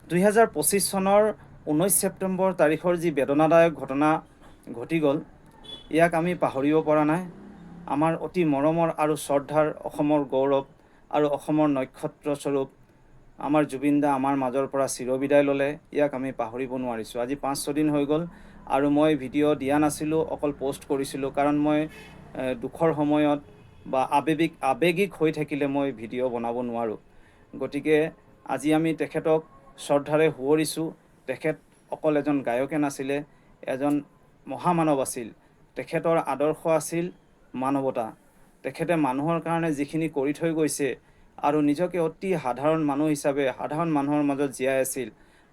2025 চনৰ 19 ছেপ্টেম্বৰ তাৰিখৰ যি বেদনাদায়ক ঘটনা ঘটি গ'ল, ইয়াক আমি পাহৰিব পৰা নাই। আমাৰ অতি মৰমৰ আৰু শ্ৰদ্ধাৰ অসমৰ গৌৰৱ আৰু অসমৰ নক্ষত্ৰস্বৰূপ আমাৰ জুবিন দা আমাৰ মাজৰ পৰা চিৰবিদায় ল'লে। ইয়াক আমি পাহৰিব নোৱাৰিছোঁ। আজি 5-6 দিন হৈ গ'ল আৰু মই ভিডিঅ' দিয়া নাছিলোঁ, অকল পোষ্ট কৰিছিলোঁ, কাৰণ মই দুখৰ সময়ত বা আৱেগিক হৈ থাকিলে মই ভিডিঅ' বনাব নোৱাৰোঁ। গতিকে আজি আমি তেখেতক শ্ৰদ্ধাৰে সুঁৱৰিছোঁ। তেখেত অকল এজন গায়কে নাছিলে, এজন মহামানৱ আছিল। তেখেতৰ আদৰ্শ আছিল মানৱতা। তেখেতে মানুহৰ কাৰণে যিখিনি কৰি থৈ গৈছে আৰু নিজকে অতি সাধাৰণ মানুহ হিচাপে সাধাৰণ মানুহৰ মাজত জীয়াই আছিল।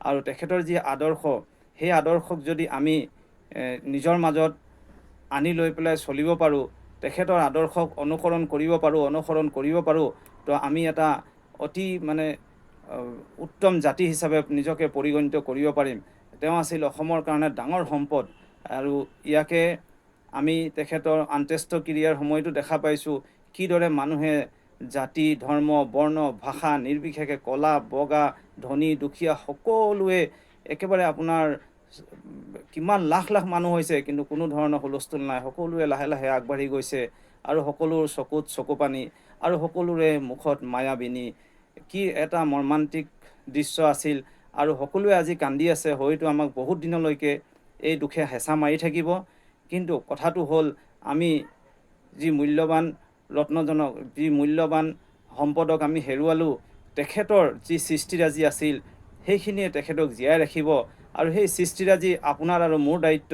আৰু তেখেতৰ যি আদৰ্শ, সেই আদৰ্শক যদি আমি নিজৰ মাজত আনি লৈ পেলাই চলিব পাৰোঁ, তেখেতৰ আদৰ্শক অনুসৰণ কৰিব পাৰোঁ, তো আমি এটা অতি উত্তম জাতি হিচাপে নিজকে পৰিগণিত কৰিব পাৰিম। তেওঁ আছিল অসমৰ কাৰণে ডাঙৰ সম্পদ আৰু ইয়াকে আমি তেখেতৰ অন্ত্যেষ্টিক্ৰিয়াৰ সময়তো দেখা পাইছোঁ কিদৰে মানুহে জাতি, ধৰ্ম, বৰ্ণ, ভাষা নিৰ্বিশেষে ক'লা, বগা, ধনী, দুখীয়া সকলোৱে একেবাৰে আপোনাৰ কিমান লাখ লাখ মানুহ হৈছে, কিন্তু কোনো ধৰণৰ হুলস্থুল নাই। সকলোৱে লাহে লাহে আগবাঢ়ি গৈছে আৰু সকলোৰ চকুত চকুপানী আৰু সকলোৰে মুখত মায়াবিনী। কি এটা মৰ্মান্তিক দৃশ্য আছিল আৰু সকলোৱে আজি কান্দি আছে। হয়তো আমাক বহুত দিনলৈকে এই দুখে হেঁচা মাৰি থাকিব, কিন্তু কথাটো হ'ল আমি যি মূল্যৱান ৰত্নজনক, যি মূল্যৱান সম্পদক আমি হেৰুৱালোঁ, তেখেতৰ যি সৃষ্টিৰাজি আছিল সেইখিনিয়ে তেখেতক জীয়াই ৰাখিব। আৰু সেই সৃষ্টিৰাজি আপোনাৰ আৰু মোৰ দায়িত্ব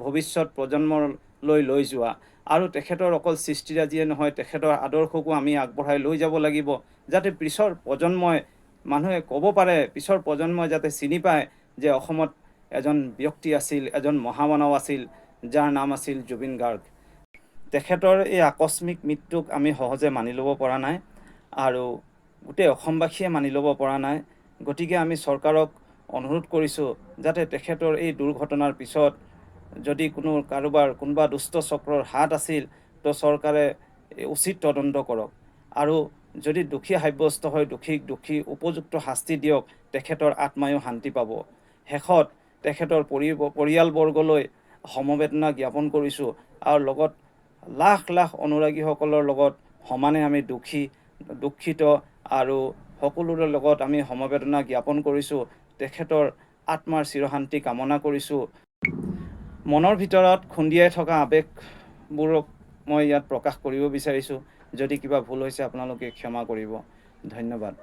ভৱিষ্যত প্ৰজন্মলৈ লৈ যোৱা। আৰু তেখেতৰ অকল সৃষ্টিৰাজিয়ে নহয়, তেখেতৰ আদৰ্শকো আমি আগবঢ়াই লৈ যাব লাগিব, যাতে পিছৰ প্ৰজন্মই মানুহে ক'ব পাৰে, পিছৰ প্ৰজন্মই যাতে চিনি পায় যে অসমত এজন ব্যক্তি আছিল, এজন মহামানৱ আছিল, যাৰ নাম আছিল জুবিন গাৰ্গ। তেখেতৰ এই আকস্মিক মৃত্যুক আমি সহজে মানি ল'ব পৰা নাই আৰু গোটেই অসমবাসীয়ে মানি ল'ব পৰা নাই। গতিকে আমি চৰকাৰক অনুৰোধ কৰিছোঁ যাতে তেখেতৰ এই দুৰ্ঘটনাৰ পিছত যদি কোনোবা দুষ্ট চক্ৰৰ হাত আছিল, তো চৰকাৰে উচিত তদন্ত কৰক আৰু যদি দোষী সাব্যস্ত হয় দোষী উপযুক্ত শাস্তি দিয়ক, তেখেতৰ আত্মায়ো শান্তি পাব। শেষত তেখেতৰ পৰিয়ালবৰ্গলৈ সমবেদনা জ্ঞাপন কৰিছোঁ আৰু লগত লাখ লাখ অনুৰাগীসকলৰ লগত সমানে আমি দুখিত আৰু সকলোৰে লগত আমি সমবেদনা জ্ঞাপন কৰিছোঁ। তেখেতৰ আত্মাৰ চিৰশান্তি কামনা কৰিছোঁ। মনৰ ভিতৰত খুন্দিয়াই থকা আৱেগবোৰক মই ইয়াত প্ৰকাশ কৰিব বিচাৰিছোঁ। যদি কিবা ভুল হৈছে আপোনালোকে ক্ষমা কৰিব। ধন্যবাদ।